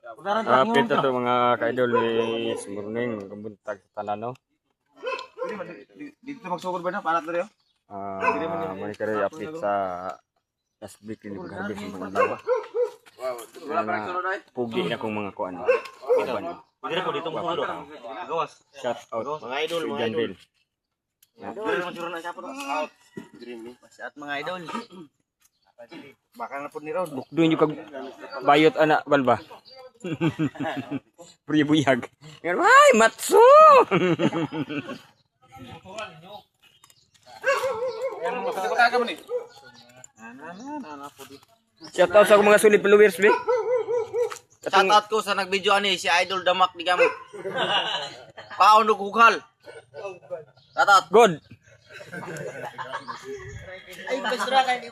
Pito to mga ka-idol ni morning kabuntag sa tanan no. Dito magsugod ba na para to rin? Mani kare update sa last week ni Garbis ng mga lawa. Pugi na kong mga kuan. Dire ko dito mo gawas. Shout out Mga idol, mga Jan idol. Bill. Dire mo suro na siya po to. Out. Dream ni. At mga idol. Baka na po ni Ron. Bukduin yung kag bayot anak balba. Buyag. Ay, matso! Shout out sa akong mga solid followers, be. Shoutout ko sa nag-video ani si Idol Damak di kamo. Paon og hughal. Shoutout. Good. Ay besra kay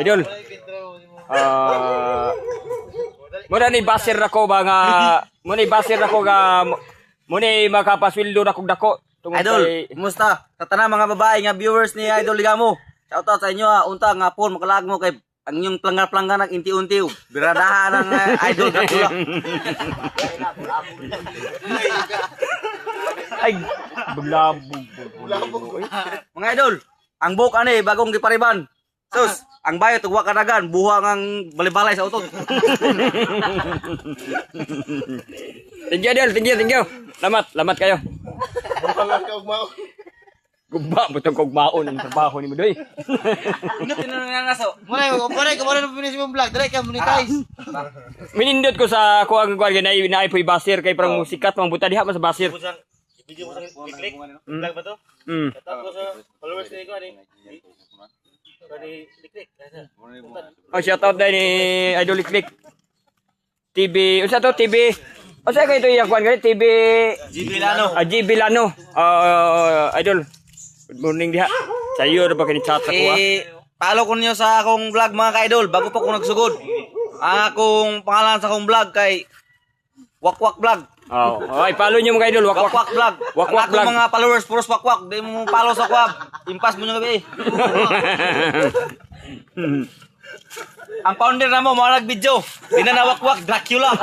Idol. Muna ni basir ako ba nga muna ni basir ako nga muna ni makapasweldo na kog dako tungod Idol, kay kumusta? Sa tanang mga babae nga viewers ni Idol Ligamo. Shoutout sa inyo ha. Unta nga pon makalag mo kay ang inyong plangga-plangga ng inti-unti. Biradahan ng Idol Dracula. ay buglabog. Mga idol, ang buhok ani bagong gipariban. Sus, ang bayot ug wa kadagan, buhang ang balibalay sa utot. Thank you, Idol. Thank you. Lamat kayo. Gumba mo itong kugmaon ang trabaho ni mo doy. Ingat tinanangaso. Muna ko na finish mo vlog, dire ka monetize. Minindot ko sa kuang kuan na naay poy basir kay parang musikat mang buta diha man sa basir. Video mo sa click. Vlog ba to? Tapos sa followers ni ko ani. Kani click. Oh, shout out dai ni Idol Click. TV, unsa to TV? Unsa kay ito yang kuan gani TV GB Lano. GB Lano. Idol. Good morning diha. Sayo ra ba kini chat ako ah. Follow ko niyo sa akong vlog mga ka-idol bago pa ko nagsugod. Akong pangalan sa akong vlog kay Wakwak Vlog. Oh, ay follow niyo mga idol, Wakwak Vlog. Wakwak Ang Vlog. akong mga followers puros wakwak, di mo follow sa kwab. Impas mo nyo gabi. Ang founder na mo nag-video. Di na nawakwak Dracula.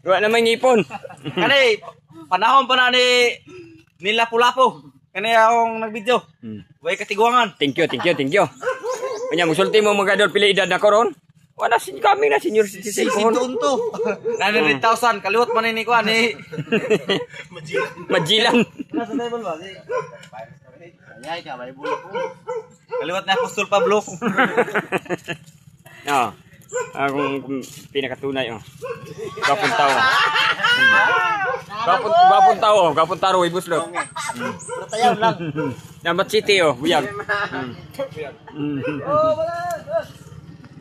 Wa naman ngipon. Kani panahon pa na ni Lapu-Lapu. Kani akong nag-video. Way katiguangan. Thank you. Kanya musulti mo mga idol pila edad na koron? Wala kami na senior citizen ko. Sintunto. 900,000 kaliwat man ni ko ani. Majilan. Nasa table ba? Anyay ka may bulo ko. Kaliwat na Apostol Pablo. Ah. Akong pinakatunay oh. Gapon tao. Gapon taro ibus lo. Tayaw lang. Number city oh, buyag. Oh,